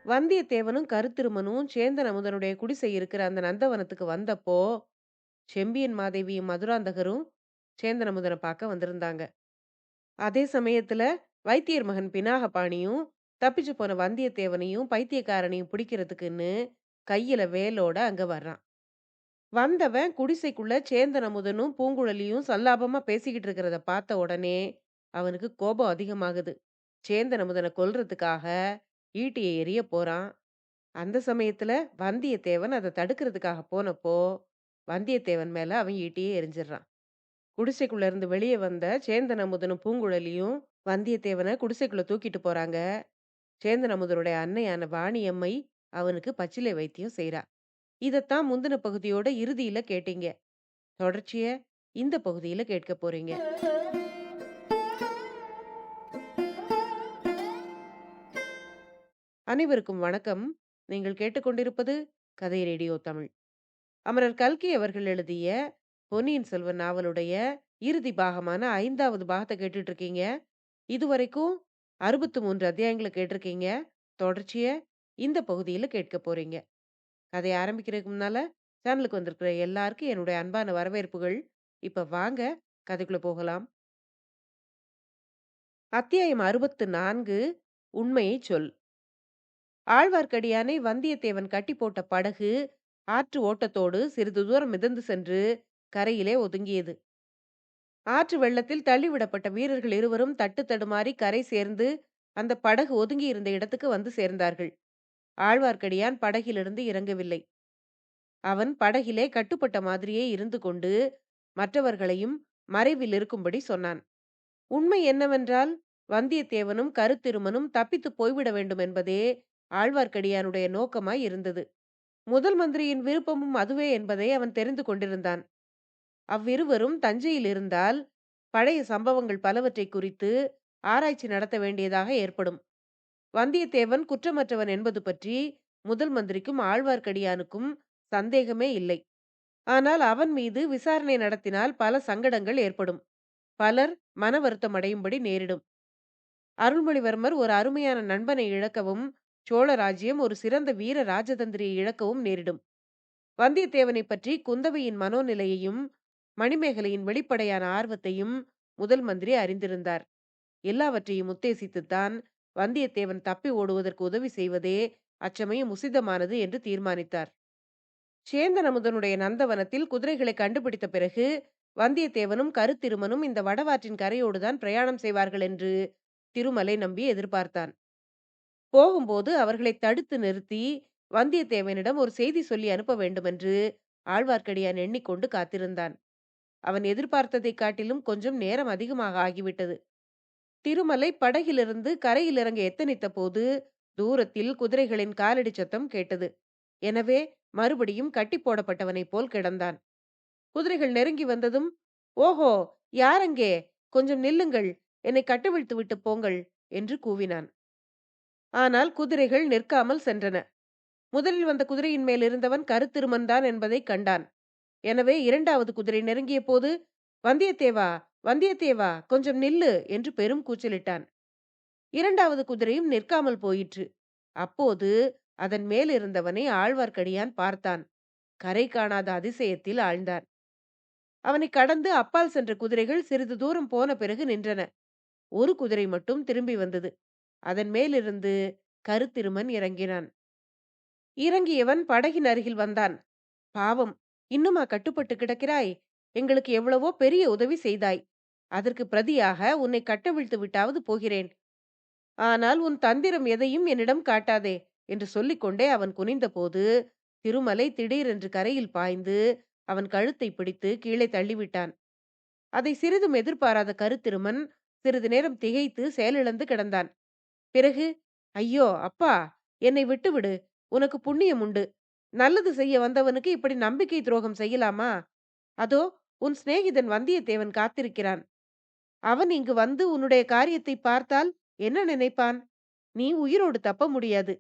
வந்தியத்தேவனும் கருத்திருமனும் சேந்தன் அமுதனுடைய குடிசை இருக்கிற அந்த நந்தவனத்துக்கு வந்தப்போ, செம்பியன் மாதேவியும் மதுராந்தகரும் சேந்தன் அமுதன பார்க்க வந்திருந்தாங்க. அதே சமயத்துல வைத்தியர் மகன் பினாகபாணியும் தப்பிச்சு போன வந்தியத்தேவனையும் பைத்தியக்காரனையும் பிடிக்கிறதுக்குன்னு கையில வேலோட அங்க வர்றான். வந்தவன் குடிசைக்குள்ள சேந்தன் அமுதனும் பூங்குழலியும் சல்லாபமா பேசிக்கிட்டு இருக்கிறத பார்த்த உடனே அவனுக்கு கோபம் அதிகமாகுது. சேந்தன் அமுதனை கொல்றதுக்காக ஈட்டியை எறிய போறான். அந்த சமயத்துல வந்தியத்தேவன் அத தடுக்கிறதுக்காக போனப்போ, வந்தியத்தேவன் மேல அவன் ஈட்டிய எறிஞ்சிடுறான். குடிசைக்குள்ள இருந்து வெளிய வந்த சேந்தன் அமுதனும் பூங்குழலியும் வந்தியத்தேவன குடிசைக்குள்ள தூக்கிட்டு போறாங்க. சேந்தன் அமுதனுடைய அன்னையான வாணியம்மை அவனுக்கு பச்சிலை வைத்தியம் செய்றா. இதத்தான் முந்தின பகுதியோட இறுதியில கேட்டீங்க. தொடர்ச்சிய இந்த பகுதியில கேட்க போறீங்க. அனைவருக்கும் வணக்கம். நீங்கள் கேட்டுக்கொண்டிருப்பது கதை ரேடியோ தமிழ். அமரர் கல்கி அவர்கள் எழுதிய பொன்னியின் செல்வன் நாவலுடைய இறுதி பாகமான 5வது பாகத்தை கேட்டுட்டு இருக்கீங்க. இதுவரைக்கும் 63 அத்தியாயங்களை கேட்டிருக்கீங்க. தொடர்ச்சிய இந்த பகுதியில கேட்க போறீங்க. கதையை ஆரம்பிக்கிறதுக்கு முன்னால சேனலுக்கு வந்திருக்கிற எல்லாருக்கும் என்னுடைய அன்பான வரவேற்புகள். இப்ப வாங்க கதைக்குள்ள போகலாம். அத்தியாயம் 64 உண்மையை சொல். ஆழ்வார்க்கடியானை வந்தியத்தேவன் கட்டி போட்ட படகு ஆற்று ஓட்டத்தோடு சிறிது தூரம் மிதந்து சென்று கரையிலே ஒதுங்கியது. ஆற்று வெள்ளத்தில் தள்ளிவிடப்பட்ட வீரர்கள் இருவரும் தட்டு தடுமாறி கரை சேர்ந்து அந்த படகு ஒதுங்கி இருந்த இடத்துக்கு வந்து சேர்ந்தார்கள். ஆழ்வார்க்கடியான் படகிலிருந்து இறங்கவில்லை. அவன் படகிலே கட்டுப்பட்ட மாதிரியே இருந்து கொண்டு மற்றவர்களையும் மறைவில் இருக்கும்படி சொன்னான். உண்மை என்னவென்றால் வந்தியத்தேவனும் கருத்திருமனும் தப்பித்து போய்விட வேண்டும் என்பதே ஆழ்வார்க்கடியானுடைய நோக்கமாய் இருந்தது. முதல் மந்திரியின் விருப்பமும் அதுவே என்பதை அவன் தெரிந்து கொண்டிருந்தான். அவ்விருவரும் தஞ்சையில் இருந்தால் பழைய சம்பவங்கள் பலவற்றை குறித்து ஆராய்ச்சி நடத்த வேண்டியதாக ஏற்படும். வந்தியத்தேவன் குற்றமற்றவன் என்பது பற்றி முதல் மந்திரிக்கும் ஆழ்வார்க்கடியானுக்கும் சந்தேகமே இல்லை. ஆனால் அவன் மீது விசாரணை நடத்தினால் பல சங்கடங்கள் ஏற்படும். பலர் மன வருத்தம் அடையும்படி நேரிடும். அருள்மொழிவர்மர் ஒரு அருமையான நண்பனை இழக்கவும், சோழ ராஜ்யம் ஒரு சிறந்த வீர ராஜதந்திரியை இழக்கவும் நேரிடும். வந்தியத்தேவனை பற்றி குந்தவையின் மனோநிலையையும் மணிமேகலையின் வெளிப்படையான ஆர்வத்தையும் முதல் மந்திரி அறிந்திருந்தார். எல்லாவற்றையும் உத்தேசித்துத்தான் வந்தியத்தேவன் தப்பி ஓடுவதற்கு உதவி செய்வதே அச்சமயம் உசிதமானது என்று தீர்மானித்தார். சேந்தன் அமுதனுடைய நந்தவனத்தில் குதிரைகளை கண்டுபிடித்த பிறகு வந்தியத்தேவனும் கருத்திருமனும் இந்த வடவாற்றின் கரையோடுதான் பிரயாணம் செய்வார்கள் என்று திருமலை நம்பி எதிர்பார்த்தான். போகும்போது அவர்களை தடுத்து நிறுத்தி வந்தியத்தேவனிடம் ஒரு செய்தி சொல்லி அனுப்ப வேண்டுமென்று ஆழ்வார்க்கடியான் எண்ணிக்கொண்டு காத்திருந்தான். அவன் எதிர்பார்த்ததைக் காட்டிலும் கொஞ்சம் நேரம் அதிகமாக ஆகிவிட்டது. திருமலை படகிலிருந்து கரையில் இறங்க எத்தனித்த போது தூரத்தில் குதிரைகளின் காலடி சத்தம் கேட்டது. எனவே மறுபடியும் கட்டி போடப்பட்டவனைப் போல் கிடந்தான். குதிரைகள் நெருங்கி வந்ததும், ஓஹோ, யாரங்கே? கொஞ்சம் நில்லுங்கள், என்னை கட்டவிழ்த்து விட்டு போங்கள் என்று கூவினான். ஆனால் குதிரைகள் நிற்காமல் சென்றன. முதலில் வந்த குதிரையின் மேல் இருந்தவன் கருத்திருமன் தான் என்பதை கண்டான். எனவே 2வது குதிரை நெருங்கிய போது, வந்தியத்தேவா, வந்தியத்தேவா, கொஞ்சம் நில்லு என்று பெரும் கூச்சலிட்டான். 2வது குதிரையும் நிற்காமல் போயிற்று. அப்போது அதன் மேல் இருந்தவனை ஆழ்வார்க்கடியான் பார்த்தான். கரை காணாத அதிசயத்தில் ஆழ்ந்தான். அவனை கடந்து அப்பால் சென்ற குதிரைகள் சிறிது தூரம் போன பிறகு நின்றன. ஒரு குதிரை மட்டும் திரும்பி வந்தது. அதன் மேலிருந்து கருத்திருமன் இறங்கினான். இறங்கியவன் படகின் அருகில் வந்தான். பாவம், இன்னுமா கட்டுப்பட்டு கிடக்கிறாய்? எங்களுக்கு எவ்வளவோ பெரிய உதவி செய்தாய். அதற்கு பிரதியாக உன்னை கட்டவிழ்த்து விட்டாவது போகிறேன். ஆனால் உன் தந்திரம் எதையும் என்னிடம் காட்டாதே என்று சொல்லிக்கொண்டே அவன் குனிந்தபோது திருமலை திடீரென்று கரையில் பாய்ந்து அவன் கழுத்தை பிடித்து கீழே தள்ளிவிட்டான். அதை சிறிதும் எதிர்பாராத கருத்திருமன் சிறிது நேரம் திகைத்து செயலிழந்து கிடந்தான். பிறகு, ஐயோ அப்பா, என்னை விட்டுவிடு, உனக்கு புண்ணியம் உண்டு. நல்லது செய்ய வந்தவனுக்கு இப்படி நம்பிக்கை துரோகம் செய்யலாமா? அதோ உன் சிநேகிதன் வந்தியத்தேவன் காத்திருக்கிறான். அவன் இங்கு வந்து உன்னுடைய காரியத்தை பார்த்தால் என்ன நினைப்பான்? நீ உயிரோடு தப்ப முடியாது.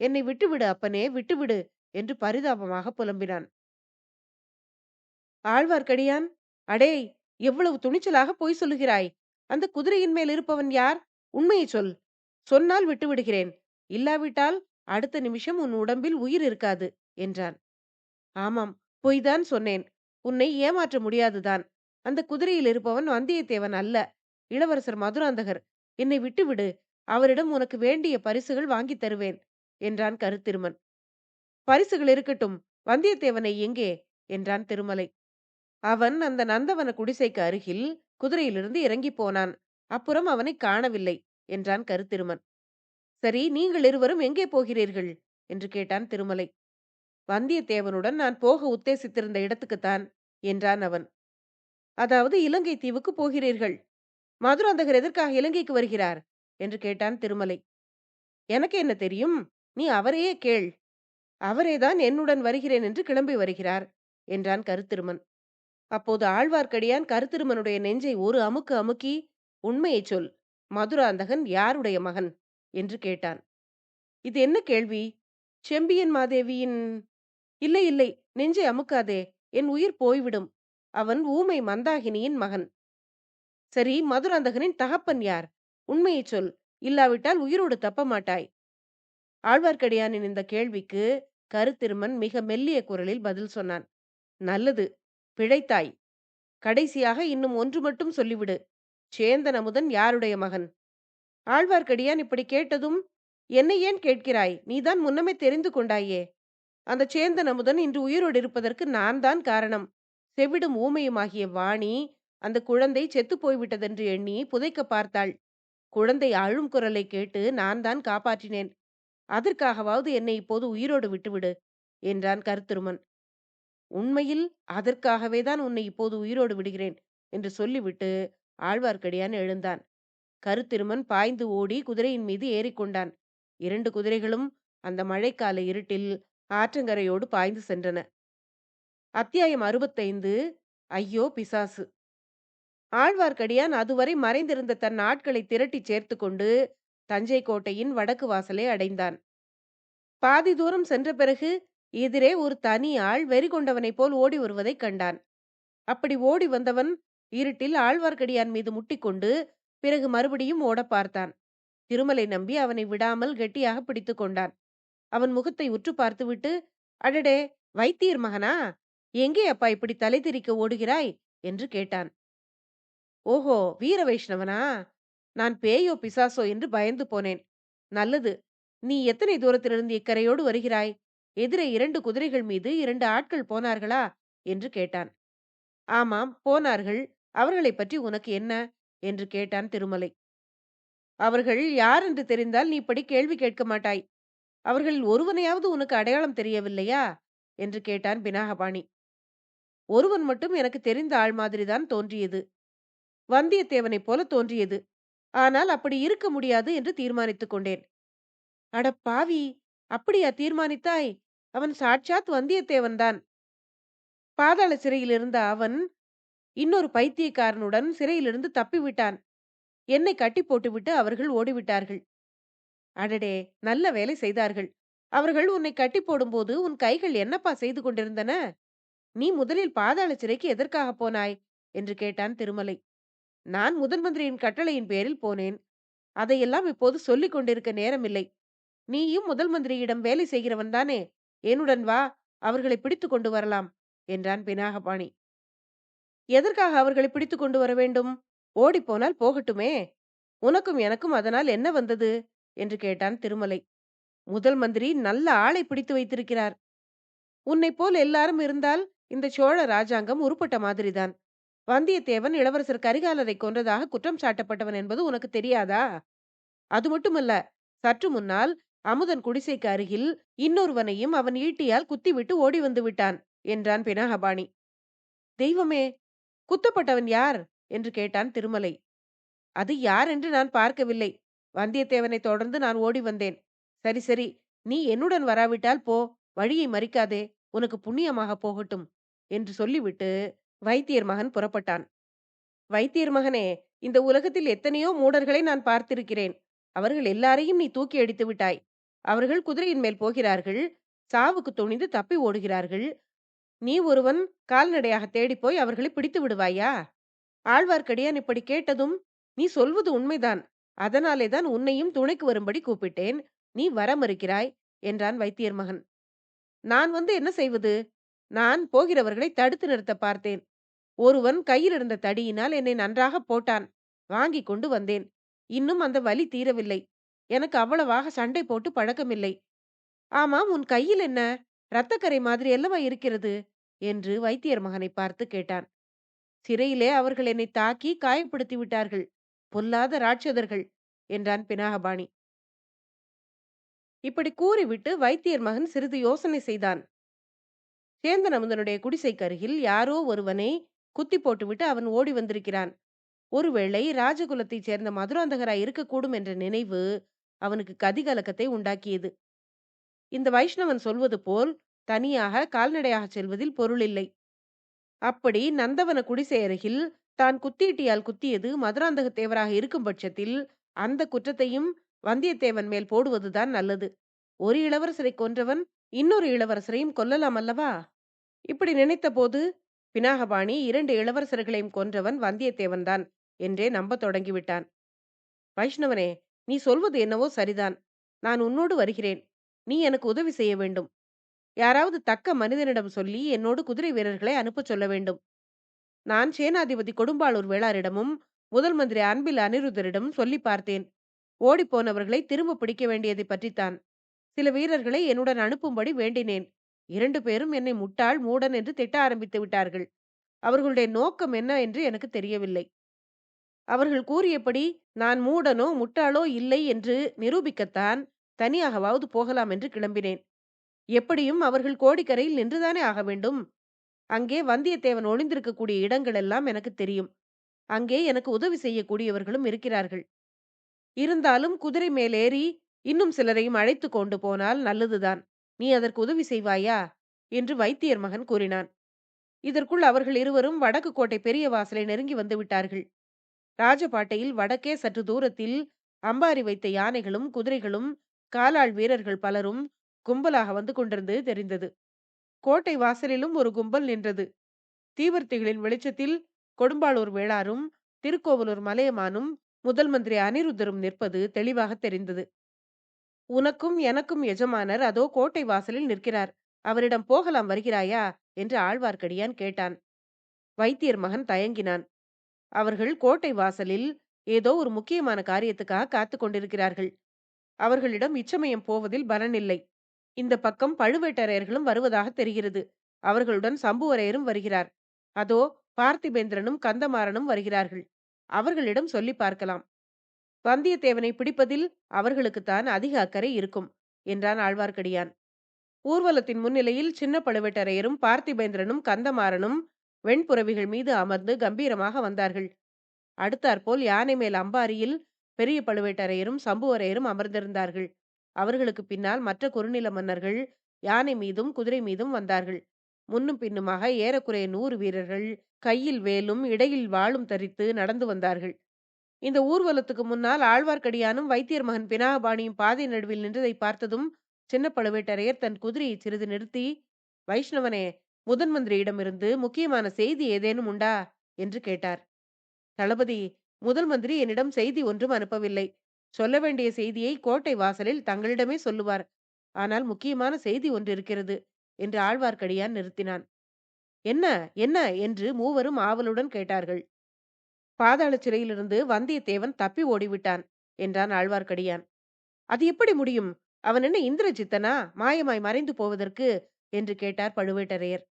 என்னை விட்டுவிடு அப்பனே, விட்டுவிடு என்று பரிதாபமாக புலம்பினான். ஆழ்வார்க்கடியான், அடேய்! எவ்வளவு துணிச்சலாக பொய் சொல்லுகிறாய்! அந்த குதிரையின் மேல் இருப்பவன் யார்? உண்மையைச் சொல். சொன்னால் விட்டு விடுகிறேன். இல்லாவிட்டால் அடுத்த நிமிஷம் உன் உடம்பில் உயிர் இருக்காது என்றான். ஆமாம், பொய்தான் சொன்னேன். உன்னை ஏமாற்ற முடியாதுதான். அந்த குதிரையில் இருப்பவன் வந்தியத்தேவன் அல்ல. இளவரசர் மதுராந்தகர். என்னை விட்டுவிடு. அவரிடம் உனக்கு வேண்டிய பரிசுகள் வாங்கித் தருவேன் என்றான் கருத்திருமன். பரிசுகள் இருக்கட்டும். வந்தியத்தேவனை எங்கே? என்றான் திருமலை. அவன் அந்த நந்தவன குடிசைக்கு அருகில் குதிரையிலிருந்து இறங்கிப் போனான். அப்புறம் அவனைக் காணவில்லை என்றான் கருத்திருமன். சரி, நீங்கள் இருவரும் எங்கே போகிறீர்கள் என்று கேட்டான் திருமலை. வந்தியத்தேவனுடன் நான் போக உத்தேசித்திருந்த இடத்துக்குத்தான் என்றான் அவன். அதாவது இலங்கை தீவுக்கு போகிறீர்கள். மதுராந்தகர் எதற்காக இலங்கைக்கு வருகிறார் என்று கேட்டான் திருமலை. எனக்கு என்ன தெரியும்? நீ அவரையே கேள். அவரேதான் என்னுடன் வருகிறேன் என்று கிளம்பி வருகிறார் என்றான் கருத்திருமன். அப்போது ஆழ்வார்க்கடியான் கருத்திருமனுடைய நெஞ்சை ஒரு அமுக்கு அமுக்கி, உண்மையைச் சொல், மதுராந்தகன் யாருடைய மகன் என்று கேட்டான். இது என்ன கேள்வி? செம்பியன் மாதேவியின்... இல்லை இல்லை, நெஞ்சை அமுக்காதே, என் உயிர் போய்விடும். அவன் ஊமை மந்தாகினியின் மகன். சரி, மதுராந்தகனின் தகப்பன் யார்? உண்மையைச் சொல், இல்லாவிட்டால் உயிரோடு தப்ப மாட்டாய். ஆழ்வார்க்கடியானின் இந்த கேள்விக்கு கருத்திருமன் மிக மெல்லிய குரலில் பதில் சொன்னான். நல்லது, பிழைத்தாய். கடைசியாக இன்னும் ஒன்று மட்டும் சொல்லிவிடு. சேந்தன் அமுதன் யாருடைய மகன்? ஆழ்வார்க்கடியான் இப்படி கேட்டதும், என்னை ஏன் கேட்கிறாய்? நீதான் முன்னமே தெரிந்து கொண்டாயே. அந்த சேந்தன் அமுதன் இன்று உயிரோடு இருப்பதற்கு நான் தான் காரணம். செவிடும் ஊமையுமாகிய வாணி அந்த குழந்தை செத்துப் போய்விட்டதென்று எண்ணி புதைக்க பார்த்தாள். குழந்தை அழும் குரலை கேட்டு நான் தான் காப்பாற்றினேன். அதற்காகவாவது என்னை இப்போது உயிரோடு விட்டுவிடு என்றான் கருத்திருமன். உண்மையில் அதற்காகவே தான் உன்னை இப்போது உயிரோடு விடுகிறேன் என்று சொல்லிவிட்டு ஆழ்வார்க்கடியான் எழுந்தான். கருத்திருமன் பாய்ந்து ஓடி குதிரையின் மீது ஏறிக்கொண்டான். 2 குதிரைகளும் அந்த மழைக்கால இருட்டில் ஆற்றங்கரையோடு பாய்ந்து சென்றன. அத்தியாயம் 65. ஐயோ பிசாசு. ஆழ்வார்க்கடியான் அதுவரை மறைந்திருந்த தன் ஆட்களை திரட்டிச் சேர்த்துக்கொண்டு தஞ்சை கோட்டையின் வடக்கு வாசலை அடைந்தான். பாதி தூரம் சென்ற பிறகு எதிரே ஒரு தனி ஆள் வெறி கொண்டவனைப் போல் ஓடி வருவதைக் கண்டான். அப்படி ஓடி வந்தவன் இருட்டில் ஆழ்வார்க்கடியான் மீது முட்டிக்கொண்டு பிறகு மறுபடியும் ஓட பார்த்தான். திருமலை நம்பி அவனை விடாமல் கெட்டியாக பிடித்துக் கொண்டான். அவன் முகத்தை உற்று பார்த்துவிட்டு, அடடே, வைத்தியர் மகனா? எங்கே அப்பா இப்படி தலை திரிக்க ஓடுகிறாய் என்று கேட்டான். ஓஹோ, வீர வைஷ்ணவனா? நான் பேயோ பிசாசோ என்று பயந்து போனேன். நல்லது. நீ எத்தனை தூரத்திலிருந்து இக்கரையோடு வருகிறாய்? எதிரே 2 குதிரைகள் மீது 2 ஆட்கள் போனார்களா என்று கேட்டான். ஆமாம், போனார்கள். அவர்களைப் பற்றி உனக்கு என்ன என்று கேட்டான் திருமலை. அவர்கள் யார் என்று தெரிந்தால் நீ இப்படி கேள்வி கேட்க மாட்டாய். அவர்களில் ஒருவனையாவது உனக்கு அடையாளம் தெரியவில்லையா என்று கேட்டான் பினாகபாணி. ஒருவன் மட்டும் எனக்கு தெரிந்த ஆள் மாதிரிதான் தோன்றியது. வந்தியத்தேவனைப் போல தோன்றியது. ஆனால் அப்படி இருக்க முடியாது என்று தீர்மானித்துக் கொண்டேன். அட பாவி, அப்படியா தீர்மானித்தாய்? அவன் சாட்சாத் வந்தியத்தேவன்தான். பாதாள சிறையில் இருந்த அவன் இன்னொரு பைத்தியக்காரனுடன் சிறையிலிருந்து தப்பிவிட்டான். என்னை கட்டி போட்டுவிட்டு அவர்கள் ஓடிவிட்டார்கள். அடடே, நல்ல வேலை செய்தார்கள். அவர்கள் உன்னை கட்டி போடும்போது உன் கைகள் என்னப்பா செய்து கொண்டிருந்தன? நீ முதலில் பாதாள சிறைக்கு எதற்காக போனாய் என்று கேட்டான் திருமலை. நான் முதன் மந்திரியின் கட்டளையின் பேரில் போனேன். அதையெல்லாம் இப்போது சொல்லிக் கொண்டிருக்க நேரமில்லை. நீயும் முதல் மந்திரியிடம் வேலை செய்கிறவன் தானே? என்னுடன் வா, அவர்களை பிடித்து கொண்டு வரலாம் என்றான் பினாகபாணி. எதற்காக அவர்களை பிடித்து கொண்டு வர வேண்டும்? ஓடிப்போனால் போகட்டுமே. உனக்கும் எனக்கும் அதனால் என்ன வந்தது என்று கேட்டான் திருமலை. முதல் மந்திரி நல்ல ஆளை பிடித்து வைத்திருக்கிறார். உன்னைப் போல் எல்லாரும் இருந்தால் இந்த சோழ ராஜாங்கம் உருப்பட்ட மாதிரிதான். வந்தியத்தேவன் இளவரசர் கரிகாலரை கொன்றதாக குற்றம் சாட்டப்பட்டவன் என்பது உனக்கு தெரியாதா? அது மட்டுமல்ல, சற்று முன்னால் அமுதன் குடிசைக்கு அருகில் இன்னொருவனையும் அவன் ஈட்டியால் குத்திவிட்டு ஓடி வந்து விட்டான் என்றான் பினாகபாணி. தெய்வமே, குத்தப்பட்டவன் யார் என்று கேட்டான் திருமலை. அது யார் என்று நான் பார்க்கவில்லை. வந்தியத்தேவனை தொடர்ந்து நான் ஓடி வந்தேன். சரி சரி, நீ என்னுடன் வராவிட்டால் போ, வழியை மறிக்காதே, உனக்கு புண்ணியமாக போகட்டும் என்று சொல்லிவிட்டு வைத்தியர் மகன் புறப்பட்டான். வைத்தியர் மகனே, இந்த உலகத்தில் எத்தனையோ மூடர்களை நான் பார்த்திருக்கிறேன். அவர்கள் எல்லாரையும் நீ தூக்கி அடித்து விட்டாய். அவர்கள் குதிரையின் மேல் போகிறார்கள், சாவுக்கு துணிந்து தப்பி ஓடுகிறார்கள். நீ ஒருவன் கால்நடையாக தேடிப் போய் அவர்களைப் பிடித்து விடுவாயா? ஆழ்வார்க்கடியான் இப்படிக் கேட்டதும், நீ சொல்வது உண்மைதான். அதனாலே தான் உன்னையும் துணைக்கு வரும்படி கூப்பிட்டேன். நீ வர மறுக்கிறாய் என்றான் வைத்தியர் மகன். நான் வந்து என்ன செய்வது? நான் போகிறவர்களைத் தடுத்து நிறுத்தப் பார்த்தேன். ஒருவன் கையில் இருந்த தடியினால் என்னை நன்றாகப் போட்டான். வாங்கிக் கொண்டு வந்தேன். இன்னும் அந்த வலி தீரவில்லை. எனக்கு அவ்வளவாக சண்டை போட்டு பழக்கமில்லை. ஆமாம், உன் கையில் என்ன? இரத்தக்கரை மாதிரி அல்லவா இருக்கிறது என்று வைத்தியர் மகனைப் பார்த்து கேட்டான். சிறையிலே அவர்கள் என்னை தாக்கி காயப்படுத்தி விட்டார்கள். பொல்லாத ராட்சதர்கள் என்றான் பினாகபாணி. இப்படி கூறிவிட்டு வைத்தியர் மகன் சிறிது யோசனை செய்தான். சேந்தன் அமுதனுடைய குடிசைக்கு அருகில் யாரோ ஒருவனை குத்தி போட்டுவிட்டு அவன் ஓடி வந்திருக்கிறான். ஒருவேளை ராஜகுலத்தைச் சேர்ந்த மதுராந்தகராய் இருக்கக்கூடும் என்ற நினைவு அவனுக்கு கதிகலக்கத்தை உண்டாக்கியது. இந்த வைஷ்ணவன் சொல்வது போல் தனியாக கால்நடையாகச் செல்வதில் பொருளில்லை. அப்படி நந்தவன குடிசை அருகில் தான் குத்தீட்டியால் குத்தியது மதுராந்தக தேவராக இருக்கும் பட்சத்தில் அந்த குற்றத்தையும் வந்தியத்தேவன் மேல் போடுவதுதான் நல்லது. ஒரு இளவரசரை கொன்றவன் இன்னொரு இளவரசரையும் கொல்லலாம் அல்லவா? இப்படி நினைத்தபோது பினாகபாணி 2 இளவரசர்களையும் கொன்றவன் வந்தியத்தேவன்தான் என்றே நம்பத் தொடங்கிவிட்டான். வைஷ்ணவனே, நீ சொல்வது என்னவோ சரிதான். நான் உன்னோடு வருகிறேன். நீ எனக்கு உதவி செய்ய வேண்டும். யாராவது தக்க மனிதனிடம் சொல்லி என்னோடு குதிரை வீரர்களை அனுப்பச் சொல்ல வேண்டும். நான் சேனாதிபதி கொடும்பாளூர் வேளாரிடமும் முதல் மந்திரி அன்பில் அனிருத்தரிடமும் சொல்லி பார்த்தேன். ஓடிப்போனவர்களை திரும்ப பிடிக்க வேண்டியதை பற்றித்தான். சில வீரர்களை என்னுடன் அனுப்பும்படி வேண்டினேன். 2 பேரும் என்னை முட்டாள், மூடன் என்று திட்ட ஆரம்பித்து விட்டார்கள். அவர்களுடைய நோக்கம் என்ன என்று எனக்கு தெரியவில்லை. அவர்கள் கூறியபடி நான் மூடனோ முட்டாளோ இல்லை என்று நிரூபிக்கத்தான் தனியாகவாவது போகலாம் என்று கிளம்பினேன். எப்படியும் அவர்கள் கோடிக்கரையில் நின்றுதானே ஆக வேண்டும். அங்கே வந்தியத்தேவன் ஒளிந்திருக்கக்கூடிய இடங்கள் எல்லாம் எனக்கு தெரியும். அங்கே எனக்கு உதவி செய்யக்கூடியவர்களும் இருக்கிறார்கள். இருந்தாலும் குதிரை மேலேறி இன்னும் சிலரையும் அழைத்து கொண்டு போனால் நல்லதுதான். நீ அதற்கு உதவி செய்வாயா என்று வைத்தியர் மகன் கூறினான். இதற்குள் அவர்கள் இருவரும் வடக்கு கோட்டை பெரிய வாசலை நெருங்கி வந்து விட்டார்கள். ராஜபாட்டையில் வடக்கே சற்று தூரத்தில் அம்பாரி வைத்த யானைகளும் குதிரைகளும் காலாள் வீரர்கள் பலரும் கும்பலாக வந்து கொண்டிருந்தது தெரிந்தது. கோட்டை வாசலிலும் ஒரு கும்பல் நின்றது. தீவர்த்திகளின் வெளிச்சத்தில் கொடும்பாளூர் வேளாரும் திருக்கோவலூர் மலையமானும் முதல் மந்திரி அனிருத்தரும் நிற்பது தெளிவாக தெரிந்தது. உனக்கும் எனக்கும் எஜமானர் அதோ கோட்டை வாசலில் நிற்கிறார். அவரிடம் போகலாம், வருகிறாயா என்று ஆழ்வார்க்கடியான் கேட்டான். வைத்தியர் மகன் தயங்கினான். அவர்கள் கோட்டை வாசலில் ஏதோ ஒரு முக்கியமான காரியத்துக்காக காத்துக் கொண்டிருக்கிறார்கள். அவர்களிடம் இச்சமயம் போவதில் பலனில்லை. இந்த பக்கம் பழுவேட்டரையர்களும் வருவதாக தெரிகிறது. அவர்களுடன் சம்புவரையரும் வருகிறார். அதோ பார்த்திபேந்திரனும் கந்தமாறனும் வருகிறார்கள். அவர்களிடம் சொல்லி பார்க்கலாம். வந்தியத்தேவனை பிடிப்பதில் அவர்களுக்குத்தான் அதிக அக்கறை இருக்கும் என்றான் ஆழ்வார்க்கடியான். ஊர்வலத்தின் முன்னிலையில் சின்ன பழுவேட்டரையரும் பார்த்திபேந்திரனும் கந்தமாறனும் வெண்புறவிகள் மீது அமர்ந்து கம்பீரமாக வந்தார்கள். அடுத்தாற்போல் யானை மேல் அம்பாரியில் பெரிய பழுவேட்டரையரும் சம்புவரையரும் அமர்ந்திருந்தார்கள். அவர்களுக்கு பின்னால் மற்ற குறுநில மன்னர்கள் யானை மீதும் குதிரை மீதும் வந்தார்கள். முன்னும் பின்னுமாக ஏறக்குறைய 100 வீரர்கள் கையில் வேலும் இடையில் வாளும் தரித்து நடந்து வந்தார்கள். இந்த ஊர்வலத்துக்கு முன்னால் ஆழ்வார்க்கடியானும் வைத்தியர் மகன் பினாகபாணியும் பாதை நடுவில் நின்றதை பார்த்ததும் சின்ன பழுவேட்டரையர் தன் குதிரையை சிறிது நிறுத்தி, வைஷ்ணவனே, முதன் மந்திரியிடமிருந்து முக்கியமான செய்தி ஏதேனும் உண்டா என்று கேட்டார். தளபதி, முதல் மந்திரி என்னிடம் செய்தி ஒன்றும் அனுப்பவில்லை. சொல்ல வேண்டிய செய்தியை கோட்டை வாசலில் தங்களிடமே சொல்லுவார். ஆனால் முக்கியமான செய்தி ஒன்று இருக்கிறது என்று ஆழ்வார்க்கடியான் நிறுத்தினான். என்ன என்ன என்று மூவரும் ஆவலுடன் கேட்டார்கள். பாதாள சிறையிலிருந்து வந்தியத்தேவன் தப்பி ஓடிவிட்டான் என்றான் ஆழ்வார்க்கடியான். அது எப்படி முடியும்? அவன் என்ன இந்திரஜித்தனா மாயமாய் மறைந்து போவதற்கு என்று கேட்டார் பழுவேட்டரையர்.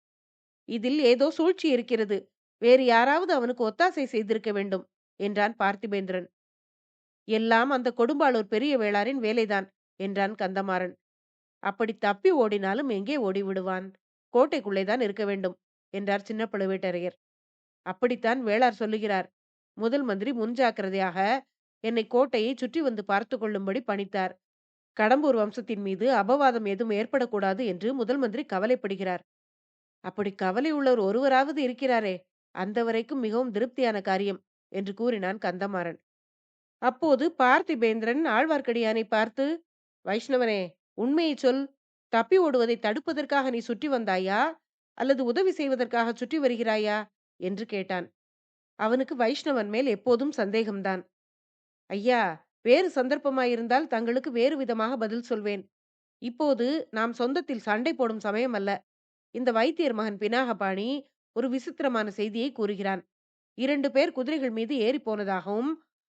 இதில் ஏதோ சூழ்ச்சி இருக்கிறது. வேறு யாராவது அவனுக்கு ஒத்தாசை செய்திருக்க வேண்டும் என்றான் பார்த்திபேந்திரன். எல்லாம் அந்த கொடும்பாளூர் பெரிய வேளாரின் வேலைதான் என்றான் கந்தமாறன். அப்படி தப்பி ஓடினாலும் எங்கே ஓடிவிடுவான்? கோட்டைக்குள்ளேதான் இருக்க வேண்டும் என்றார் சின்ன பழுவேட்டரையர். அப்படித்தான் வேளார் சொல்லுகிறார். முதல் மந்திரி முன்ஜாக்கிரதையாக என்னை கோட்டையை சுற்றி வந்து பார்த்து கொள்ளும்படி பணித்தார். கடம்பூர் வம்சத்தின் மீது அபவாதம் எதுவும் ஏற்படக்கூடாது என்று முதல் மந்திரி கவலைப்படுகிறார். அப்படி கவலை உள்ளவர் ஒருவராவது இருக்கிறாரே, அந்த வரைக்கும் மிகவும் திருப்தியான காரியம் என்று கூறினான் கந்தமாறன். அப்போது பார்த்திபேந்திரன் ஆழ்வார்க்கடியானை பார்த்து, வைஷ்ணவனே, உண்மையை சொல். தப்பி ஓடுவதை தடுப்பதற்காக நீ சுற்றி வந்தாயா? அல்லது உதவி செய்வதற்காக சுற்றி வருகிறாயா என்று கேட்டான். அவனுக்கு வைஷ்ணவன் மேல் எப்போதும் சந்தேகம்தான். ஐயா, வேறு சந்தர்ப்பமாயிருந்தால் தங்களுக்கு வேறு விதமாக பதில் சொல்வேன். இப்போது நாம் சொந்தத்தில் சண்டை போடும் சமயம் அல்ல. இந்த வைத்தியர் மகன் பினாகபாணி ஒரு விசித்திரமான செய்தியை கூறுகிறான். 2 பேர் குதிரைகள் மீது ஏறிப் போனதாகவும்,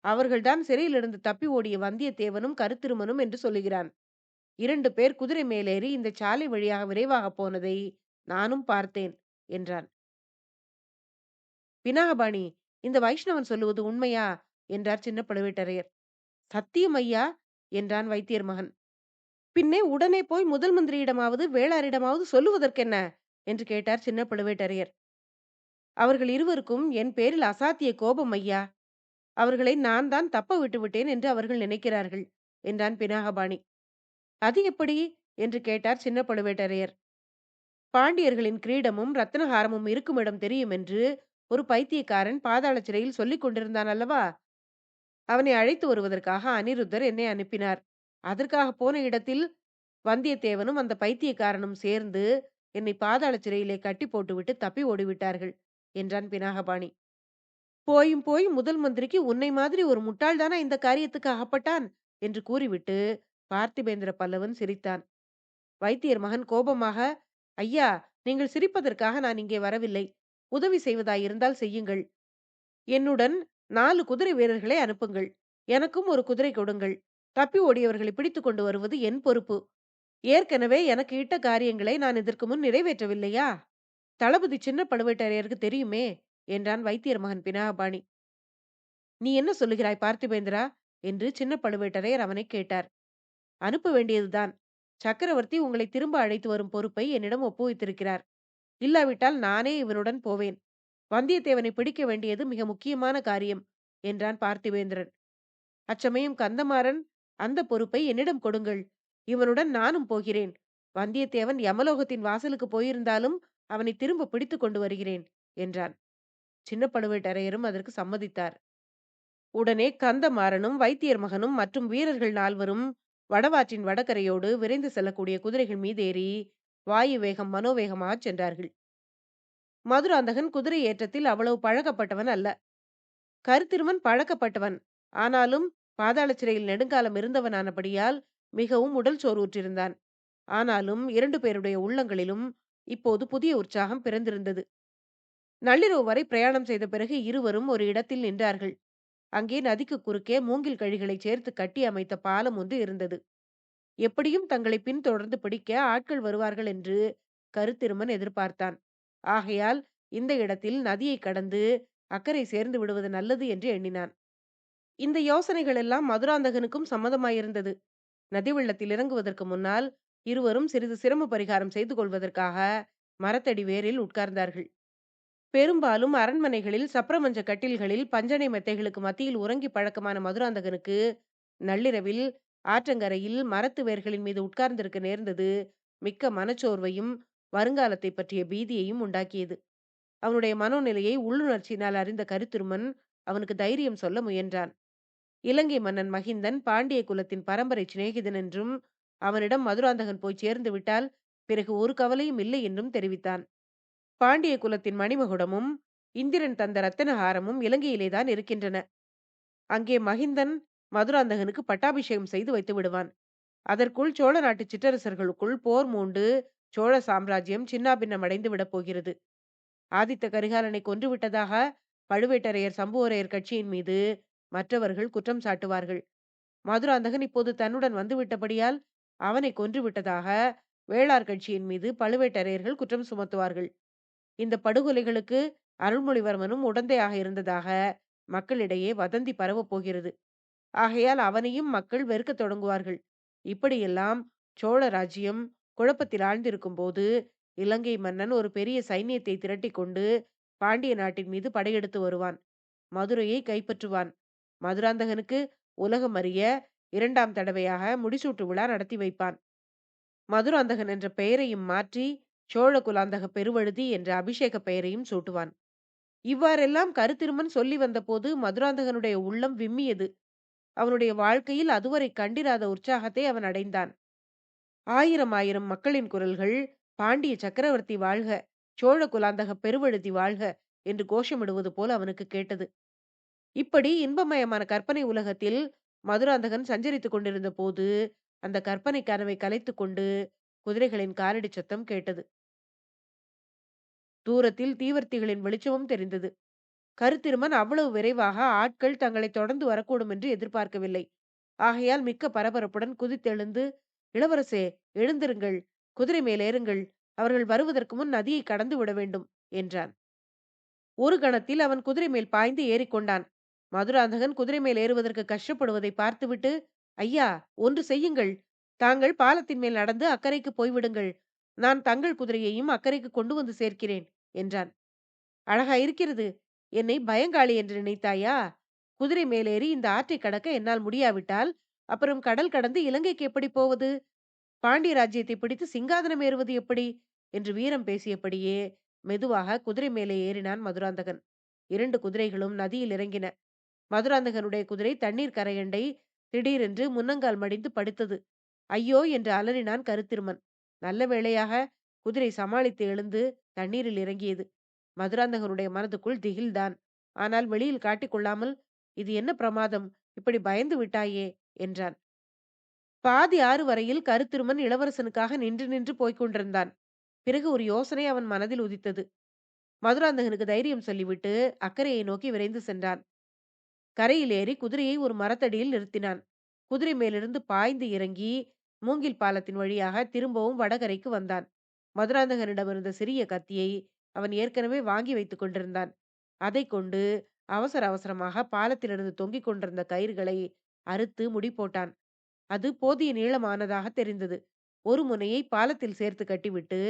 அவர்கள்தான் சிறையிலிருந்து தப்பி ஓடிய வந்தியத்தேவனும் கருத்திருமனும் என்று சொல்லுகிறான். 2 பேர் குதிரை மேலேறி இந்த சாலை வழியாக விரைவாகப் போனதை நானும் பார்த்தேன் என்றான். பினாகபாணி, இந்த வைஷ்ணவன் சொல்லுவது உண்மையா என்றார் சின்ன பழுவேட்டரையர். சத்தியம் ஐயா என்றான் வைத்தியர் மகன். பின்னே உடனே போய் முதல் மந்திரியிடமாவது வேளாரிடமாவது சொல்லுவதற்கென்ன என்று கேட்டார் சின்ன பழுவேட்டரையர். அவர்கள் இருவருக்கும் என் பேரில் அசாத்திய கோபம் ஐயா. அவர்களை நான் தான் தப்ப விட்டு விட்டேன் என்று அவர்கள் நினைக்கிறார்கள் என்றான் பினாகபாணி. அது எப்படி என்று கேட்டார் சின்ன பழுவேட்டரையர். பாண்டியர்களின் கிரீடமும் ரத்னஹாரமும் இருக்கும் இடம் தெரியும் என்று ஒரு பைத்தியக்காரன் பாதாள சிறையில் சொல்லிக் கொண்டிருந்தான் அல்லவா? அவனை அழைத்து வருவதற்காக அனிருத்தர் என்னை அனுப்பினார். அதற்காக போன இடத்தில் வந்தியத்தேவனும் அந்த பைத்தியக்காரனும் சேர்ந்து என்னை பாதாள சிறையிலே கட்டி போட்டுவிட்டு தப்பி ஓடிவிட்டார்கள் என்றான் பினாகபாணி. போயும் போய் முதல் மந்திரிக்கு உன்னை மாதிரி ஒரு முட்டாள்தானா இந்த காரியத்துக்கு அகப்பட்டான் என்று கூறிவிட்டு பார்த்திபேந்திர பல்லவன் சிரித்தான். வைத்தியர் மகன் கோபமாக, ஐயா, நீங்கள் சிரிப்பதற்காக நான் இங்கே வரவில்லை. உதவி செய்வதாயிருந்தால் செய்யுங்கள். என்னுடன் 4 குதிரை வீரர்களை அனுப்புங்கள். எனக்கும் ஒரு குதிரை கொடுங்கள். தப்பி ஓடியவர்களை பிடித்துக் கொண்டு வருவது என் பொறுப்பு. ஏற்கனவே எனக்கு இட்ட காரியங்களை நான் இதற்கு முன் நிறைவேற்றவில்லையா? தளபதி சின்ன பழுவேட்டரையருக்கு தெரியுமே என்றான் வைத்தியர் மகன் பினாகபாணி. நீ என்ன சொல்லுகிறாய் பார்த்திபேந்திரா என்று சின்ன பழுவேட்டரையர் அவனை கேட்டார். அனுப்ப வேண்டியதுதான். சக்கரவர்த்தி உங்களை திரும்ப அழைத்து வரும் பொறுப்பை என்னிடம் ஒப்புவித்திருக்கிறார். இல்லாவிட்டால் நானே இவனுடன் போவேன். வந்தியத்தேவனை பிடிக்க வேண்டியது மிக முக்கியமான காரியம் என்றான் பார்த்திபேந்திரன். அச்சமயம் கந்தமாறன், அந்த பொறுப்பை என்னிடம் கொடுங்கள். இவனுடன் நானும் போகிறேன். வந்தியத்தேவன் யமலோகத்தின் வாசலுக்கு போயிருந்தாலும் அவனை திரும்ப பிடித்துக் கொண்டு வருகிறேன் என்றான். சின்ன பழுவேட்டரையரும் அதற்கு சம்மதித்தார். உடனே கந்தமாறனும் வைத்தியர் மகனும் மற்றும் வீரர்கள் 4வரும் வடவாற்றின் வடகரையோடு விரைந்து செல்லக்கூடிய குதிரைகள் மீதேறி வாயு வேகம் மனோவேகமாகச் சென்றார்கள். மதுராந்தகன் குதிரை ஏற்றத்தில் அவ்வளவு பழக்கப்பட்டவன் அல்ல. கருத்திருமன் பழக்கப்பட்டவன். ஆனாலும் பாதாள சிறையில் நெடுங்காலம் இருந்தவனானபடியால் மிகவும் உடல் சோர்வுற்றிருந்தான். ஆனாலும் 2 பேருடைய உள்ளங்களிலும் இப்போது புதிய உற்சாகம் பிறந்திருந்தது. நள்ளிரவு வரை பிரயாணம் செய்த பிறகு இருவரும் ஒரு இடத்தில் நின்றார்கள். அங்கே நதிக்கு குறுக்கே மூங்கில் கழிகளை சேர்த்து கட்டி அமைத்த பாலம் ஒன்று இருந்தது. எப்படியும் தங்களை பின்தொடர்ந்து பிடிக்க ஆட்கள் வருவார்கள் என்று கருத்திருமன் எதிர்பார்த்தான். ஆகையால் இந்த இடத்தில் நதியை கடந்து அக்கறை சேர்ந்து விடுவது நல்லது என்று எண்ணினான். இந்த யோசனைகள் எல்லாம் மதுராந்தகனுக்கும் சம்மதமாயிருந்தது. நதி வெள்ளத்தில் இறங்குவதற்கு முன்னால் இருவரும் சிறிது சிரம பரிகாரம் செய்து கொள்வதற்காக மரத்தடி வேரில் உட்கார்ந்தார்கள். பெரும்பாலும் அரண்மனைகளில் சப்ரமஞ்ச கட்டில்களில் பஞ்சனை மெத்தைகளுக்கு மத்தியில் உறங்கி பழக்கமான மதுராந்தகனுக்கு நள்ளிரவில் ஆற்றங்கரையில் மரத்து வேர்களின் மீது உட்கார்ந்திருக்க நேர்ந்தது மிக்க மனச்சோர்வையும் வருங்காலத்தை பற்றிய பீதியையும் உண்டாக்கியது. அவனுடைய மனோநிலையை உள்ளுணர்ச்சியினால் அறிந்த கருத்திருமன் அவனுக்கு தைரியம் சொல்ல முயன்றான். இலங்கை மன்னன் மகிந்தன் பாண்டிய குலத்தின் பரம்பரை சிநேகிதன் என்றும் அவனிடம் மதுராந்தகன் போய் சேர்ந்து விட்டால் பிறகு ஒரு கவலையும் இல்லை என்றும் தெரிவித்தான். பாண்டிய குலத்தின் மணிமகுடமும் இந்திரன் தந்த ரத்தினஹாரமும் இலங்கையிலேதான் இருக்கின்றன. அங்கே மகிந்தன் மதுராந்தகனுக்கு பட்டாபிஷேகம் செய்து வைத்து விடுவான். அதற்குள் சோழ நாட்டு சிற்றரசர்களுக்குள் போர் மூண்டு சோழ சாம்ராஜ்யம் சின்னாபின்னம் அடைந்து விடப் போகிறது. ஆதித்த கரிகாலனை கொன்றுவிட்டதாக பழுவேட்டரையர் சம்புவரையர் கட்சியின் மீது மற்றவர்கள் குற்றம் சாட்டுவார்கள். மதுராந்தகன் இப்போது தன்னுடன் வந்துவிட்டபடியால் அவனை கொன்றுவிட்டதாக வேளார் கட்சியின் மீது பழுவேட்டரையர்கள் குற்றம் சுமத்துவார்கள். இந்த படுகொலைகளுக்கு அருள்மொழிவர்மனும் உடந்தையாக இருந்ததாக மக்களிடையே வதந்தி பரவப் போகிறது. ஆகையால் அவனையும் மக்கள் வெறுக்கத் தொடங்குவார்கள். இப்படியெல்லாம் சோழ ராஜ்யம் குழப்பத்தில் ஆழ்ந்திருக்கும் போது இலங்கை மன்னன் ஒரு பெரிய சைன்யத்தை திரட்டிக் கொண்டு பாண்டிய நாட்டின் மீது படையெடுத்து வருவான். மதுரையை கைப்பற்றுவான். மதுராந்தகனுக்கு உலகம் அறிய 2ஆம் தடவையாக முடிசூட்டு விழா நடத்தி வைப்பான். மதுராந்தகன் என்ற பெயரையும் மாற்றி சோழ குலாந்தக பெருவழுதி என்ற அபிஷேக பெயரையும் சூட்டுவான். இவ்வாறெல்லாம் கருத்திருமன் சொல்லி வந்தபோது மதுராந்தகனுடைய உள்ளம் விம்மியது. அவனுடைய வாழ்க்கையில் அதுவரை கண்டிராத உற்சாகத்தை அவன் அடைந்தான். ஆயிரம் ஆயிரம் மக்களின் குரல்கள் பாண்டிய சக்கரவர்த்தி வாழ்க, சோழ குலாந்தக பெருவழுதி வாழ்க என்று கோஷமிடுவது போல் அவனுக்கு கேட்டது. இப்படி இன்பமயமான கற்பனை உலகத்தில் மதுராந்தகன் சஞ்சரித்துக் கொண்டிருந்த போது, அந்த கற்பனை கனவை கலைத்துக் கொண்டு குதிரைகளின் காலடி சத்தம் கேட்டது. தூரத்தில் தீவர்த்திகளின் வெளிச்சமும் தெரிந்தது. கருத்திருமன் அவ்வளவு விரைவாக ஆட்கள் தங்களை தொடர்ந்து வரக்கூடும் என்று எதிர்பார்க்கவில்லை. ஆகையால் மிக்க பரபரப்புடன் குதித்தெழுந்து, "இளவரசே, எழுந்திருங்கள், குதிரை மேல் ஏறுங்கள், அவர்கள் வருவதற்கு முன் நதியை கடந்து விட வேண்டும்" என்றான். ஒரு கணத்தில் அவன் குதிரை மேல் பாய்ந்து ஏறிக்கொண்டான். மதுராந்தகன் குதிரை மேல் ஏறுவதற்கு கஷ்டப்படுவதை பார்த்துவிட்டு, "ஐயா, ஒன்று செய்யுங்கள். தாங்கள் பாலத்தின் மேல் நடந்து அக்கரைக்கு போய்விடுங்கள். நான் தங்கள் குதிரையையும் அக்கரைக்கு கொண்டு வந்து சேர்க்கிறேன்" என்றான். "அழகா இருக்கிறது. என்னை பயங்காளி என்று நினைத்தாயா? குதிரை மேலேறி இந்த ஆற்றைக் கடக்க என்னால் முடியாவிட்டால், அப்புறம் கடல் கடந்து இலங்கைக்கு எப்படி போவது? பாண்டிய ராஜ்யத்தை பிடித்து சிங்காதனம் ஏறுவது எப்படி?" என்று வீரம் பேசியபடியே மெதுவாக குதிரை மேலே ஏறினான் மதுராந்தகன். 2 குதிரைகளும் நதியில் இறங்கின. மதுராந்தகனுடைய குதிரை தண்ணீர் கரையண்டை திடீரென்று முன்னங்கால் மடிந்து படுத்தது. ஐயோ என்று அலறினான் கருத்திருமன். நல்ல வேளையாக குதிரை சமாளித்து எழுந்து தண்ணீரில் இறங்கியது. மதுராந்தகனுடைய மனதுக்குள் திகில்தான். ஆனால் வெளியில் காட்டிக்கொள்ளாமல், "இது என்ன பிரமாதம்? இப்படி பயந்து விட்டாயே" என்றான். பாதி ஆறு வரையில் கருத்திருமன் இளவரசனுக்காக நின்று நின்று போய்க் கொண்டிருந்தான். பிறகு ஒரு யோசனை அவன் மனதில் உதித்தது. மதுராந்தகனுக்கு தைரியம் சொல்லிவிட்டு அக்கரையை நோக்கி விரைந்து சென்றான். கரையில் ஏறி குதிரையை ஒரு மரத்தடியில் நிறுத்தினான். குதிரை மேலிருந்து பாய்ந்து இறங்கி மூங்கில் பாலத்தின் வழியாக திரும்பவும் வடகரைக்கு வந்தான். மதுராந்தகனிடமிருந்த சிறிய கத்தியை அவன் ஏற்கனவே வாங்கி வைத்துக் கொண்டிருந்தான். அதைக் கொண்டு அவசர அவசரமாக பாலத்திலிருந்து தொங்கிக் கொண்டிருந்த கயிறுகளை அறுத்து முடி போட்டான். அது போதிய நீளமானதாக தெரிந்தது. ஒரு முனையை பாலத்தில் சேர்த்து கட்டிவிட்டு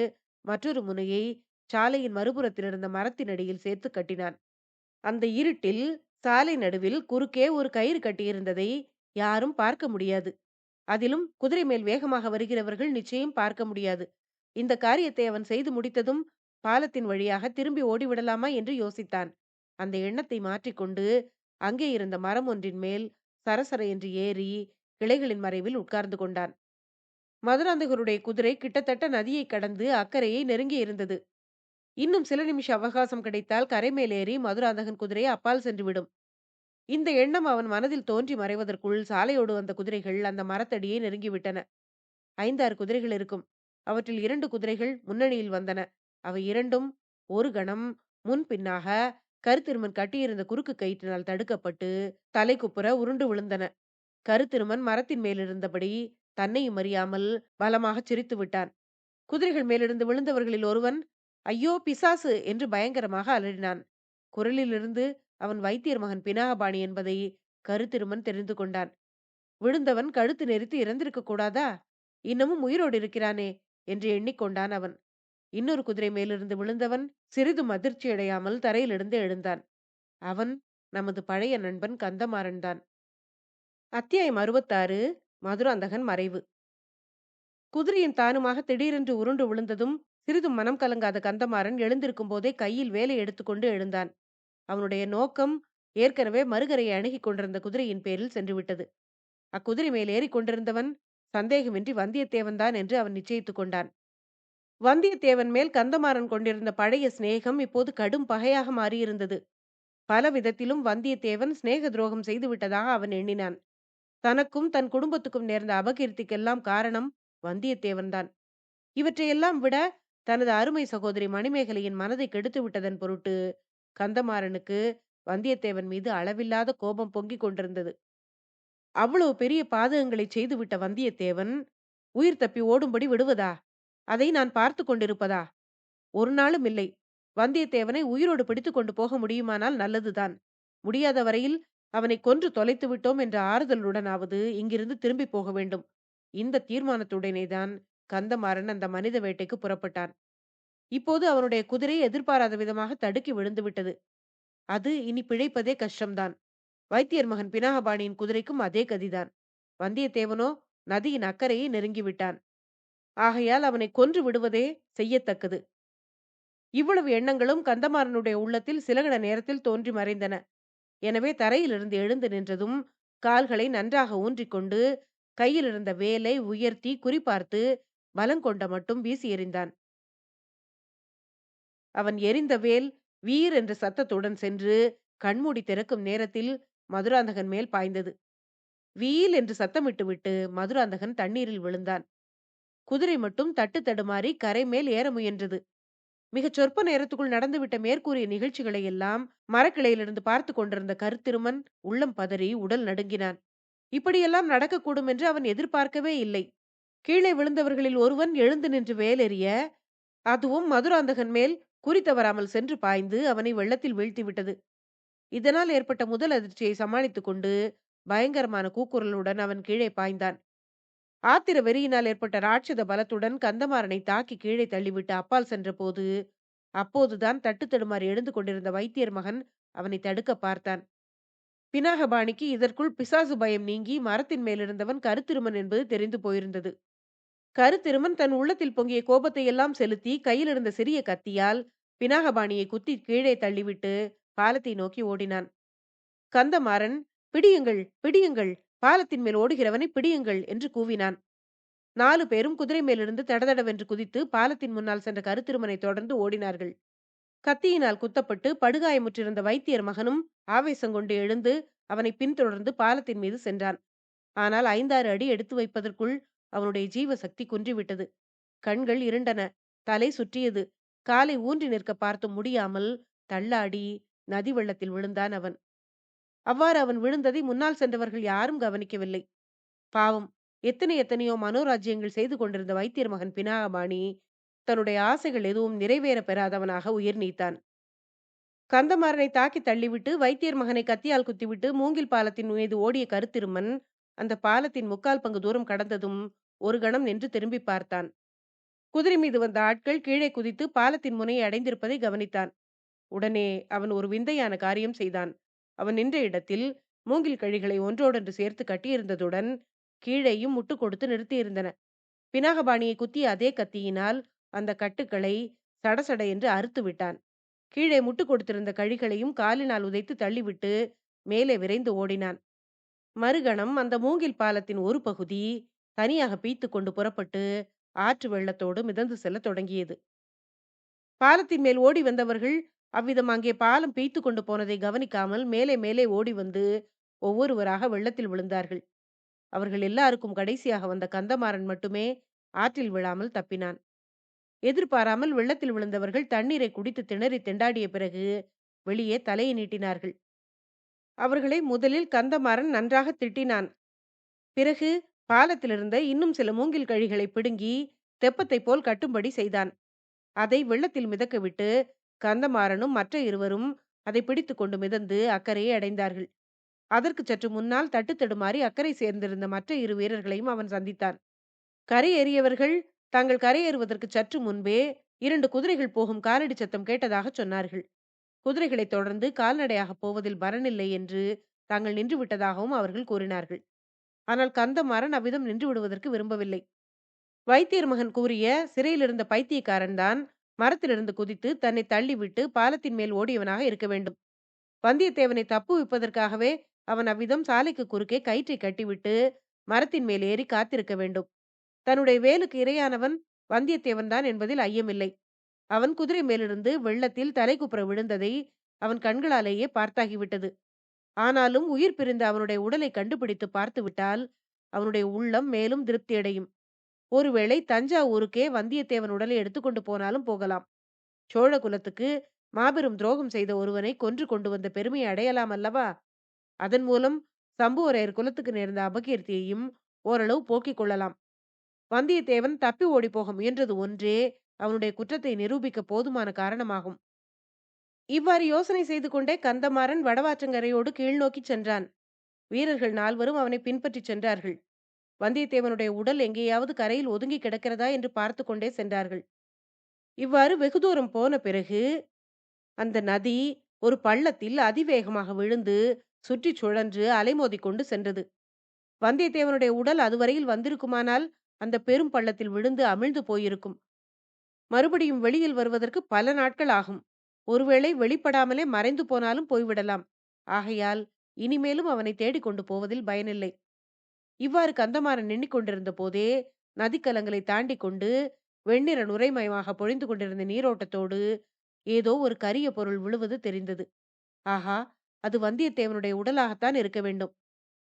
மற்றொரு முனையை சாலையின் மறுபுறத்தில் இருந்த மரத்தின் அடியில் சேர்த்து கட்டினான். அந்த இருட்டில் சாலை நடுவில் குறுக்கே ஒரு கயிறு கட்டியிருந்ததை யாரும் பார்க்க முடியாது. அதிலும் குதிரை மேல் வேகமாக வருகிறவர்கள் நிச்சயம் பார்க்க முடியாது. இந்த காரியத்தை அவன் செய்து முடித்ததும் பாலத்தின் வழியாக திரும்பி ஓடிவிடலாமா என்று யோசித்தான். அந்த எண்ணத்தை மாற்றிக்கொண்டு அங்கே இருந்த மரம் ஒன்றின் மேல் சரசர என்று ஏறி கிளைகளின் மறைவில் உட்கார்ந்து கொண்டான். மதுராந்தகருடைய குதிரை கிட்டத்தட்ட நதியை கடந்து அக்கரையை நெருங்கி இருந்தது. இன்னும் சில நிமிஷ அவகாசம் கிடைத்தால் கரை மேலேறி மதுராந்தகன் குதிரை அப்பால் சென்றுவிடும். இந்த எண்ணம் அவன் மனதில் தோன்றி மறைவதற்குள் சாலையோடு வந்த குதிரைகள் அந்த மரத்தடியை நெருங்கிவிட்டன. 5, 6 குதிரைகள் இருக்கும். அவற்றில் 2 குதிரைகள் முன்னணியில் வந்தன. அவை இரண்டும் ஒரு கணம் முன் பின்னாக கருத்திருமன் கட்டியிருந்த குறுக்கு கயிற்றினால் தடுக்கப்பட்டு தலைக்குப்புற உருண்டு விழுந்தன. கருத்திருமன் மரத்தின் மேலிருந்தபடி தன்னையும் அறியாமல் பலமாகச் சிரித்து விட்டான். குதிரைகள் மேலிருந்து விழுந்தவர்களில் ஒருவன், "ஐயோ பிசாசு" என்று பயங்கரமாக அலறினான். குரலிலிருந்து அவன் வைத்தியர் மகன் பினாகபாணி என்பதை கருத்திருமன் தெரிந்து கொண்டான். விழுந்தவன் கழுத்து நெரித்து இறந்திருக்க கூடாதா? இன்னமும் உயிரோடு இருக்கிறானே என்று எண்ணிக்கொண்டான் அவன். இன்னொரு குதிரை மேலிருந்து விழுந்தவன் சிறிதும் அதிர்ச்சியடையாமல் தரையிலிருந்து எழுந்தான். அவன் நமது பழைய நண்பன் கந்தமாறன் தான். அத்தியாயம் 66. மதுராந்தகன் மறைவு. குதிரையும் தானுமாக திடீரென்று உருண்டு விழுந்ததும் சிறிதும் மனம் கலங்காத கந்தமாறன் எழுந்திருக்கும் போதே கையில் வேலை எடுத்துக்கொண்டு எழுந்தான். அவனுடைய நோக்கம் ஏற்கனவே மறுகரையை அணுகிக் கொண்டிருந்த குதிரையின் பேரில் சென்றுவிட்டது. அக்குதிரை மேல் ஏறிக் கொண்டிருந்தவன் சந்தேகமின்றி வந்தியத்தேவன் தான் என்று அவன் நிச்சயித்துக் கொண்டான். வந்தியத்தேவன் மேல் கந்தமாறன் கொண்டிருந்த பழைய சிநேகம் இப்போது கடும் பகையாக மாறியிருந்தது. பல விதத்திலும் வந்தியத்தேவன் சிநேக துரோகம் செய்துவிட்டதாக அவன் எண்ணினான். தனக்கும் தன் குடும்பத்துக்கும் நேர்ந்த அபகீர்த்திக்கெல்லாம் காரணம் வந்தியத்தேவன்தான். இவற்றையெல்லாம் விட தனது அருமை சகோதரி மணிமேகலையின் மனதை கெடுத்து விட்டதன் பொருட்டு கந்தமாறனுக்கு வந்தியத்தேவன் மீது அளவில்லாத கோபம் பொங்கிக் கொண்டிருந்தது. அவ்வளவு பெரிய பாதகங்களை செய்துவிட்ட வந்தியத்தேவன் உயிர் தப்பி ஓடும்படி விடுவதா? அதை நான் பார்த்து கொண்டிருப்பதா? ஒரு நாளும் இல்லை. வந்தியத்தேவனை உயிரோடு பிடித்துக் கொண்டு போக முடியுமானால் நல்லதுதான். முடியாத வரையில் அவனை கொன்று தொலைத்து விட்டோம் என்ற ஆறுதலுடனாவது இங்கிருந்து திரும்பி போக வேண்டும். இந்த தீர்மானத்துடனேதான் கந்தமாறன் அந்த மனித வேட்டைக்கு புறப்பட்டான். இப்போது அவனுடைய குதிரை எதிர்பாராத விதமாக தடுக்கி விழுந்து விட்டது. அது இனி பிழைப்பதே கஷ்டம்தான். வைத்தியர் மகன் பினாகபாணியின் குதிரைக்கும் அதே கதிதான். வந்தியத்தேவனோ நதியின் அக்கறையை நெருங்கிவிட்டான். ஆகையால் அவனை கொன்று விடுவதே செய்யத்தக்கது. இவ்வளவு எண்ணங்களும் கந்தமாறனுடைய உள்ளத்தில் சிலகண நேரத்தில் தோன்றி மறைந்தன. எனவே தரையிலிருந்து எழுந்து நின்றதும் கால்களை நன்றாக ஊன்றிக்கொண்டு கையில் இருந்த வேலை உயர்த்தி குறிபார்த்து பலங்கொண்ட மட்டும் வீசி எறிந்தான். அவன் எறிந்த வேல் வீர் என்ற சத்தத்துடன் சென்று கண்மூடி திறக்கும் நேரத்தில் மதுராந்தகன் மேல் பாய்ந்தது. வீல் என்று சத்தமிட்டுவிட்டு மதுராந்தகன் தண்ணீரில் விழுந்தான். குதிரை மட்டும் தட்டு தடுமாறி கரை மேல் ஏற முயன்றது. மிகச் சொற்ப நேரத்துக்குள் நடந்துவிட்ட மேற்கூறிய நிகழ்ச்சிகளை எல்லாம் மரக்கிளையிலிருந்து பார்த்து கொண்டிருந்த கருத்திருமன் உள்ளம் பதறி உடல் நடுங்கினான். இப்படியெல்லாம் நடக்கக்கூடும் என்று அவன் எதிர்பார்க்கவே இல்லை. கீழே விழுந்தவர்களில் ஒருவன் எழுந்து நின்று வேலெறிய, அதுவும் மதுராந்தகன் மேல் குறி தவறாமல் சென்று பாய்ந்து அவனை வெள்ளத்தில் வீழ்த்திவிட்டது. இதனால் ஏற்பட்ட முதல் அதிர்ச்சியை சமாளித்துக் கொண்டு பயங்கரமான கூக்குரலுடன் அவன் கீழே பாய்ந்தான். ஆத்திர வெறியினால் ஏற்பட்ட ராட்சத பலத்துடன் கந்தமாறனை தாக்கி கீழே தள்ளிவிட்டு அப்பால் சென்றபோது, அப்போதுதான் தட்டு தடுமாறி எழுந்து கொண்டிருந்த வைத்தியர் மகன் அவனை தடுக்க பார்த்தான். பினாகபாணிக்கு இதற்குள் பிசாசு பயம் நீங்கி மரத்தின் மேலிருந்தவன் கருத்திருமன் என்பது தெரிந்து போயிருந்தது. கருத்திருமன் தன் உள்ளத்தில் பொங்கிய கோபத்தை எல்லாம் செலுத்தி கையில் இருந்த சிறிய கத்தியால் பினாகபாணியை குத்தி கீழே தள்ளிவிட்டு பாலத்தை நோக்கி ஓடினான். கந்தமாறன், பிடியுங்கள், பிடியுங்கள், பாலத்தின் மேல் ஓடுகிறவனை பிடியுங்கள் என்று கூவினான். 4 பேரும் குதிரை மேலிருந்து தடதடவென்று குதித்து பாலத்தின் முன்னால் சென்ற கருத்திருமனை தொடர்ந்து ஓடினார்கள். கத்தியினால் குத்தப்பட்டு படுகாயமுற்றிருந்த வைத்தியர் மகனும் ஆவேசங்கொண்டு எழுந்து அவனை பின்தொடர்ந்து பாலத்தின் மீது சென்றான். ஆனால் 5-6 அடி எடுத்து வைப்பதற்குள் அவனுடைய ஜீவசக்தி குன்றிவிட்டது. கண்கள் இருண்டன, தலை சுற்றியது. காலை ஊன்றி நிற்க பார்த்தும் முடியாமல் தள்ளாடி நதி வெள்ளத்தில் விழுந்தான் அவன். அவ்வாறு அவன் விழுந்ததை முன்னால் சென்றவர்கள் யாரும் கவனிக்கவில்லை. பாவம், எத்தனையோ மனோராஜ்யங்கள் செய்து கொண்டிருந்த வைத்தியர் மகன் பினாகபாணி தன்னுடைய ஆசைகள் எதுவும் நிறைவேற பெறாதவனாக உயிர் நீத்தான். கந்தமாறனை தாக்கி தள்ளிவிட்டு வைத்தியர் மகனை கத்தியால் குத்திவிட்டு மூங்கில் பாலத்தின் மீது ஓடிய கருத்திருமன் அந்த பாலத்தின் 3/4 பங்கு தூரம் கடந்ததும் ஒரு கணம் நின்று திரும்பி பார்த்தான். குதிரை மீது வந்த ஆட்கள் கீழே குதித்து பாலத்தின் முனையை அடைந்திருப்பதை கவனித்தான். உடனே அவன் ஒரு விந்தையான காரியம் செய்தான். அவன் நின்ற இடத்தில் மூங்கில் கழிகளை ஒன்றோடொன்று சேர்த்து கட்டியிருந்ததுடன் கீழேயும் முட்டு கொடுத்து நிறுத்தியிருந்தன. பினாகபாணியை குத்திய அதே கத்தியினால் அந்த கட்டுக்களை சடசட என்று அறுத்து விட்டான். கீழே முட்டு கொடுத்திருந்த கழிகளையும் காலினால் உதைத்து தள்ளிவிட்டு மேலே விரைந்து ஓடினான். மறுகணம் அந்த மூங்கில் பாலத்தின் ஒரு பகுதி தனியாக பீய்த்து கொண்டு புறப்பட்டு ஆற்று வெள்ளத்தோடு மிதந்து செல்ல தொடங்கியது. பாலத்தின் மேல் ஓடி வந்தவர்கள் அவ்விதம் அங்கே பாலம் பீய்த்து கொண்டு போனதை கவனிக்காமல் மேலே மேலே ஓடி வந்து ஒவ்வொருவராக வெள்ளத்தில் விழுந்தார்கள். அவர்கள் எல்லாருக்கும் கடைசியாக வந்த கந்தமாறன் மட்டுமே ஆற்றில் விழாமல் தப்பினான். எதிர்பாராமல் வெள்ளத்தில் விழுந்தவர்கள் தண்ணீரை குடித்து திணறி திண்டாடிய பிறகு வெளியே தலையை நீட்டினார்கள். அவர்களை முதலில் கந்தமாறன் நன்றாக திட்டினான். பிறகு பாலத்திலிருந்த இன்னும் சில மூங்கில் கழிகளை பிடுங்கி தெப்பத்தை போல் கட்டும்படி செய்தான். அதை வெள்ளத்தில் மிதக்கவிட்டு கந்தமாறனும் மற்ற இருவரும் அதை பிடித்து கொண்டு மிதந்து அக்கறையை அடைந்தார்கள். அதற்கு சற்று முன்னால் தட்டு தடுமாறி அக்கறை சேர்ந்திருந்த மற்ற 2 வீரர்களையும் அவன் சந்தித்தான். கரையேறியவர்கள் தாங்கள் கரையேறுவதற்கு சற்று முன்பே 2 குதிரைகள் போகும் காலடி சத்தம் கேட்டதாக சொன்னார்கள். குதிரைகளைத் தொடர்ந்து கால்நடையாக போவதில் பலனில்லை என்று தாங்கள் நின்று விட்டதாகவும் அவர்கள் கூறினார்கள். ஆனால் கந்தமாறன் அவ்விதம் நின்று விடுவதற்கு விரும்பவில்லை. வைத்தியர் மகன் கூறிய சிறையிலிருந்த பைத்தியக்காரன் தான் மரத்திலிருந்து குதித்து தன்னை தள்ளிவிட்டு பாலத்தின் மேல் ஓடியவனாக இருக்க வேண்டும். வந்தியத்தேவனை தப்புவிப்பதற்காகவே அவன் அவ்விதம் சாலைக்கு குறுக்கே கயிற்றை கட்டிவிட்டு மரத்தின் மேல் ஏறி காத்திருக்க வேண்டும். தன்னுடைய வேலுக்கு இரையானவன் வந்தியத்தேவன் தான் என்பதில் ஐயமில்லை. அவன் குதிரை மேலிருந்து வெள்ளத்தில் தலைக்குப்புற விழுந்ததை அவன் கண்களாலேயே பார்த்தாகிவிட்டது. ஆனாலும் உயிர் பிரிந்த அவனுடைய உடலை கண்டுபிடித்து பார்த்துவிட்டால் அவனுடைய உள்ளம் மேலும் திருப்தியடையும். ஒருவேளை தஞ்சாவூருக்கே வந்தியத்தேவன் உடலை எடுத்துக்கொண்டு போனாலும் போகலாம். சோழ குலத்துக்கு மாபெரும் துரோகம் செய்த ஒருவனை கொன்று கொண்டு வந்த பெருமையை அடையலாம் அல்லவா? அதன் மூலம் சம்புவரையர் குலத்துக்கு நேர்ந்த அபகீர்த்தியையும் ஓரளவு போக்கிக் கொள்ளலாம். வந்தியத்தேவன் தப்பி ஓடி போக முயன்றது ஒன்றே அவனுடைய குற்றத்தை நிரூபிக்க போதுமான காரணமாகும். இவ்வாறு யோசனை செய்து கொண்டே கந்தமாறன் வடவாற்றங்கரையோடு கீழ்நோக்கி சென்றான். வீரர்கள் 4 அவனை பின்பற்றிச் சென்றார்கள். வந்தியத்தேவனுடைய உடல் எங்கேயாவது கரையில் ஒதுங்கி கிடக்கிறதா என்று பார்த்து கொண்டே சென்றார்கள். இவ்வாறு வெகு தூரம் போன பிறகு அந்த நதி ஒரு பள்ளத்தில் அதிவேகமாக விழுந்து சுற்றி சுழன்று அலைமோதி கொண்டு சென்றது. வந்தியத்தேவனுடைய உடல் அதுவரையில் வந்திருக்குமானால் அந்த பெரும் பள்ளத்தில் விழுந்து அமிழ்ந்து போயிருக்கும். மறுபடியும் வெளியில் வருவதற்கு பல நாட்கள் ஆகும். ஒருவேளை வெளிப்படாமலே மறைந்து போனாலும் போய்விடலாம். ஆகையால் இனிமேலும் அவனை தேடிக்கொண்டு போவதில் பயனில்லை. இவ்வாறு கந்தமாறன் எண்ணிக்கொண்டிருந்த போதே நதிக்கலங்களை தாண்டி கொண்டு வெண்ணிற நுரைமயமாக பொழிந்து கொண்டிருந்த நீரோட்டத்தோடு ஏதோ ஒரு கரிய பொருள் விழுவது தெரிந்தது. ஆஹா! அது வந்தியத்தேவனுடைய உடலாகத்தான் இருக்க வேண்டும்.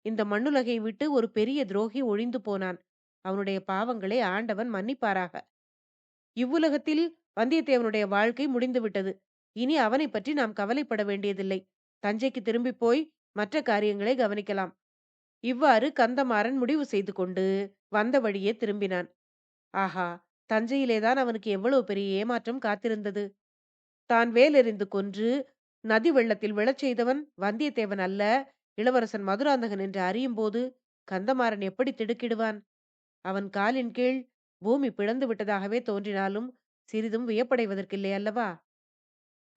இந்த மண்ணுலகை விட்டு ஒரு பெரிய துரோகி ஒழிந்து போனான். அவனுடைய பாவங்களை ஆண்டவன் மன்னிப்பாராக. இவ்வுலகத்தில் வந்தியத்தேவனுடைய வாழ்க்கை முடிந்துவிட்டது. இனி அவனைப் பற்றி நாம் கவலைப்பட வேண்டியதில்லை. தஞ்சைக்கு திரும்பிப் போய் மற்ற காரியங்களை கவனிக்கலாம். இவ்வாறு கந்தமாறன் முடிவு செய்து கொண்டு வந்த வழியே திரும்பினான். ஆஹா! தஞ்சையிலேதான் அவனுக்கு எவ்வளவு பெரிய ஏமாற்றம் காத்திருந்தது. தான் வேலெறிந்து கொன்று நதி வெள்ளத்தில் விழச் செய்தவன் வந்தியத்தேவன் அல்ல, இளவரசன் மதுராந்தகன் என்று அறியும்போது கந்தமாறன் எப்படி திடுக்கிடுவான்? அவன் காலின் கீழ் பூமி பிளந்து விட்டதாகவே தோன்றினாலும் சிறிதும் வியப்படைவதற்கில்லை அல்லவா?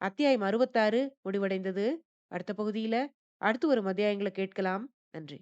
அத்தியாயம் 66 முடிவடைந்தது. அடுத்த பகுதியில அடுத்து வரும் அத்தியாயங்கள கேட்கலாம். நன்றி.